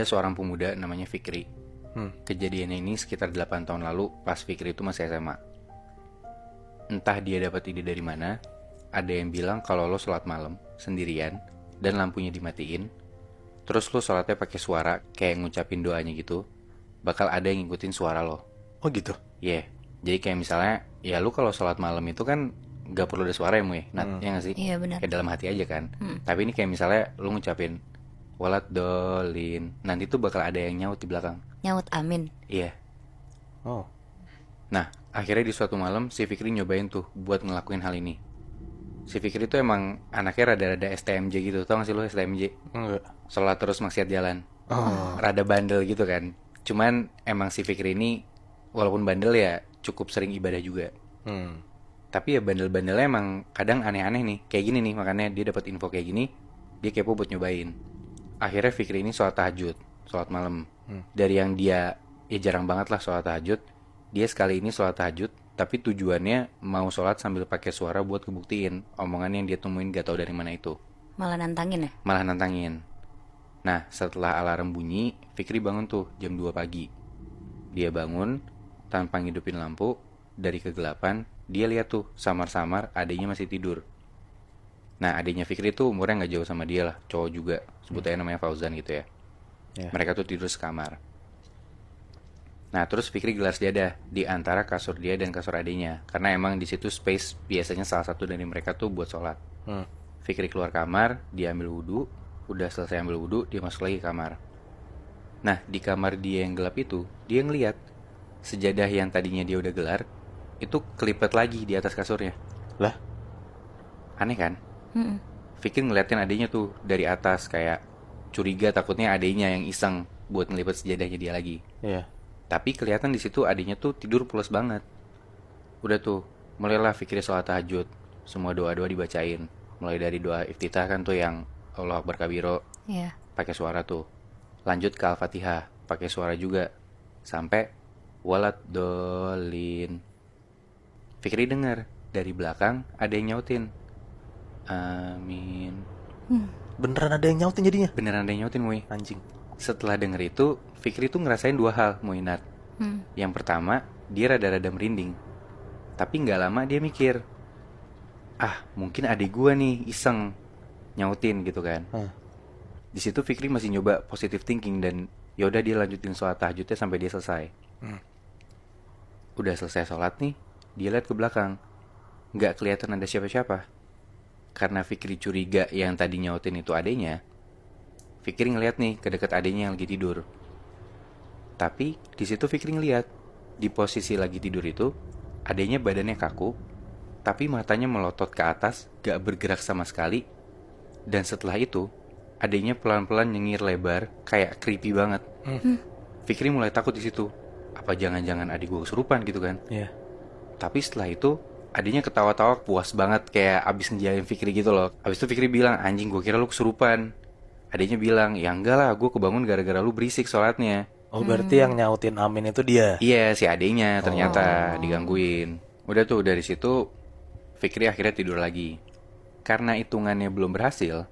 seorang pemuda namanya Fikri. Kejadiannya ini sekitar 8 tahun lalu pas Fikri itu masih SMA. Entah dia dapat ide dari mana, ada yang bilang kalau lo sholat malam sendirian dan lampunya dimatiin, terus lo sholatnya pakai suara kayak ngucapin doanya gitu, bakal ada yang ngikutin suara lo. Oh gitu? Iya, jadi kayak misalnya, ya lu kalau sholat malam itu kan gak perlu ada suara ya Mu ya, Nat, ya gak sih? Iya, benar. Kayak dalam hati aja kan. Tapi ini kayak misalnya lu ngucapin walat dolin, nanti tuh bakal ada yang nyaut di belakang. Nyaut amin. Iya. Oh. Nah, akhirnya di suatu malam si Fikri nyobain tuh buat ngelakuin hal ini. Si Fikri tuh emang anaknya rada-rada STMJ gitu, tau gak sih lu STMJ? Enggak. Sholat terus maksiat jalan. Oh. Rada bandel gitu kan. Cuman emang si Fikri ini walaupun bandel ya cukup sering ibadah juga. Tapi ya bandel-bandelnya emang kadang aneh-aneh nih. Kayak gini nih, makanya dia dapat info kayak gini, dia kepo buat nyobain. Akhirnya Fikri ini sholat tahajud, sholat malam. Dari yang dia ya jarang banget lah sholat tahajud, dia sekali ini sholat tahajud, tapi tujuannya mau sholat sambil pakai suara buat ngebuktiin omongan yang dia temuin gak tahu dari mana itu. Malah nantangin ya? Malah nantangin. Nah, setelah alarm bunyi, Fikri bangun tuh jam 2 pagi. Dia bangun tanpa ngidupin lampu. Dari kegelapan, dia lihat tuh samar-samar adiknya masih tidur. Nah, adiknya Fikri tuh umurnya gak jauh sama dia lah, cowok juga. Sebutnya namanya Fauzan gitu ya. Mereka tuh tidur sekamar. Nah, terus Fikri gelar sejadah di antara kasur dia dan kasur adiknya, karena emang di situ space biasanya salah satu dari mereka tuh buat sholat. Fikri keluar kamar, dia ambil wudhu. Udah selesai ambil wudhu, dia masuk lagi ke kamar. Nah, di kamar dia yang gelap itu, dia ngeliat sejadah yang tadinya dia udah gelar itu kelipet lagi di atas kasurnya. Lah? Aneh kan? Fikri ngeliatin adiknya tuh dari atas, kayak curiga takutnya adiknya yang iseng buat ngelipet sejadahnya dia lagi. Iya. Tapi kelihatan di situ adiknya tuh tidur pulas banget. Udah tuh, mulailah Fikri sholat tahajud. Semua doa-doa dibacain. Mulai dari doa iftitah kan tuh yang Allah Akbar Kabiro, Iya. pakai suara tuh. Lanjut ke Al-Fatihah, pakai suara juga. Sampai walat dolin. Fikri dengar dari belakang ada yang nyautin amin. Beneran ada yang nyautin jadinya? Beneran ada yang nyautin, Mui. Anjing. Setelah denger itu, Fikri tuh ngerasain dua hal, Muinat. Yang pertama, dia rada-rada merinding. Tapi gak lama dia mikir, mungkin adik gua nih iseng nyautin gitu kan. Di situ Fikri masih nyoba positive thinking dan yaudah dia lanjutin sholat tahajudnya sampai dia selesai. Udah selesai sholat nih, dia lihat ke belakang, nggak kelihatan ada siapa-siapa. Karena Fikri curiga yang tadi nyautin itu adenya, Fikri ngeliat nih ke dekat adenya yang lagi tidur. Tapi di situ Fikri ngeliat di posisi lagi tidur itu adenya badannya kaku, tapi matanya melotot ke atas, gak bergerak sama sekali. Dan setelah itu adenya pelan-pelan nyengir lebar, kayak creepy banget. Fikri mulai takut di situ. Apa jangan-jangan adik gue kesurupan gitu kan? Iya. Tapi setelah itu adiknya ketawa-tawa puas banget, kayak abis ngejailin Fikri gitu loh. Abis itu Fikri bilang, anjing gue kira lu kesurupan. Adiknya bilang, ya enggak lah, gue kebangun gara-gara lu berisik sholatnya. Oh berarti yang nyautin amin itu dia? Iya, si adiknya ternyata digangguin. Udah tuh dari situ Fikri akhirnya tidur lagi. Karena hitungannya belum berhasil,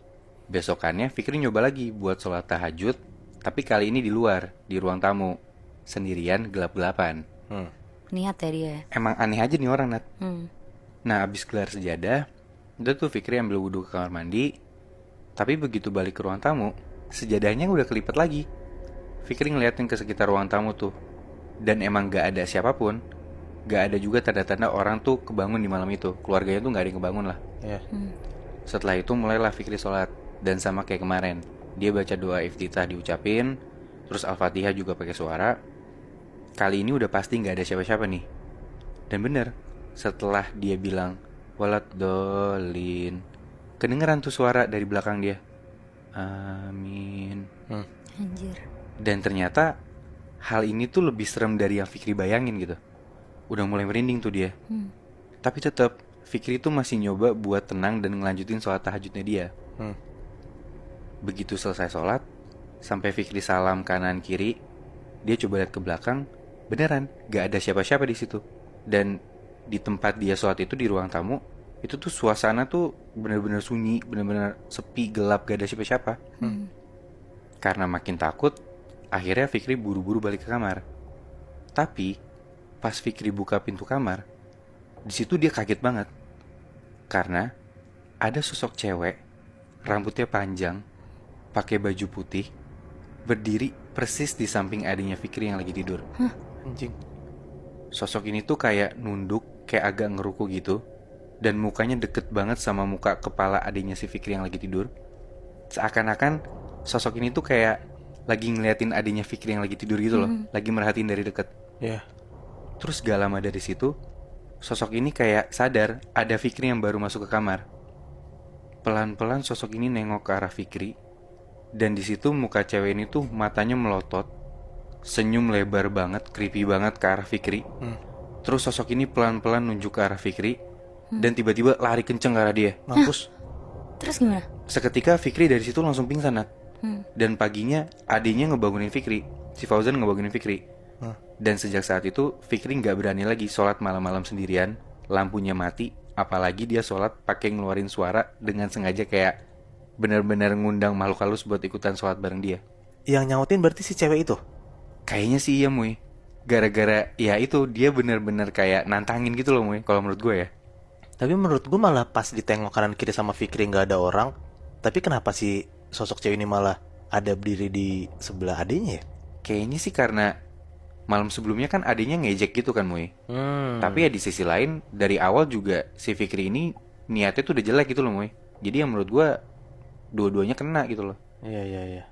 besokannya Fikri nyoba lagi buat sholat tahajud, tapi kali ini di luar, di ruang tamu, sendirian gelap-gelapan. Niat ya dia. Emang aneh aja nih orang, Nat. Nah, abis gelar sejadah, udah tuh Fikri ambil wudhu ke kamar mandi. Tapi begitu balik ke ruang tamu, sejadahnya udah kelipet lagi. Fikri ngeliatin ke sekitar ruang tamu tuh, dan emang gak ada siapapun. Gak ada juga tanda-tanda orang tuh kebangun di malam itu. Keluarganya tuh gak ada yang kebangun lah. Iya. Setelah itu mulailah Fikri sholat. Dan sama kayak kemarin, dia baca doa iftitah diucapin, terus Al-Fatihah juga pakai suara. Kali ini udah pasti gak ada siapa-siapa nih. Dan bener, setelah dia bilang walat dolin, kedengeran tuh suara dari belakang dia, amin. Anjir. Dan ternyata hal ini tuh lebih serem dari yang Fikri bayangin gitu. Udah mulai merinding tuh dia. Tapi tetap Fikri tuh masih nyoba buat tenang dan ngelanjutin sholat tahajudnya dia. Begitu selesai sholat, sampai Fikri salam kanan kiri, dia coba lihat ke belakang, beneran gak ada siapa-siapa di situ. Dan di tempat dia sholat itu di ruang tamu, itu tuh suasana tuh bener-bener sunyi, bener-bener sepi, gelap, gak ada siapa-siapa. Karena makin takut, Akhirnya Fikri buru-buru balik ke kamar. Tapi pas Fikri buka pintu kamar, di situ dia kaget banget. Karena ada sosok cewek, rambutnya panjang, pakai baju putih, berdiri persis di samping adiknya Fikri yang lagi tidur. Anjing. Sosok ini tuh kayak nunduk, kayak agak ngeruku gitu. Dan mukanya deket banget sama muka kepala adiknya si Fikri yang lagi tidur. Seakan-akan sosok ini tuh kayak lagi ngeliatin adiknya Fikri yang lagi tidur gitu loh. Lagi merhatiin dari deket. Ya. Terus gak lama dari situ, sosok ini kayak sadar ada Fikri yang baru masuk ke kamar. Pelan-pelan sosok ini nengok ke arah Fikri. Dan di situ muka cewek ini tuh matanya melotot, senyum lebar banget, creepy banget ke arah Fikri. Terus sosok ini pelan-pelan nunjuk ke arah Fikri. Dan tiba-tiba lari kenceng ke arah dia. Mampus. Terus gimana? Seketika Fikri dari situ langsung pingsan, Nat. Dan paginya adiknya ngebangunin Fikri. Si Fauzan ngebangunin Fikri. Dan sejak saat itu Fikri nggak berani lagi sholat malam-malam sendirian. Lampunya mati. Apalagi dia sholat pakai ngeluarin suara dengan sengaja kayak benar-benar ngundang makhluk halus buat ikutan sholat bareng dia. Yang nyautin berarti si cewek itu? Kayaknya sih iya, Muy. Gara-gara ya itu dia benar-benar kayak nantangin gitu loh, Muy. Kalau menurut gue ya. Tapi menurut gue malah pas ditengok kanan kiri sama Fikri nggak ada orang. Tapi kenapa si sosok cewek ini malah ada berdiri di sebelah adiknya ya? Kayaknya sih karena malam sebelumnya kan adiknya ngejek gitu kan, Muy. Tapi ya di sisi lain dari awal juga si Fikri ini niatnya tuh udah jelek gitu loh, Muy. Jadi ya menurut gue dua-duanya kena gitu loh. Iya.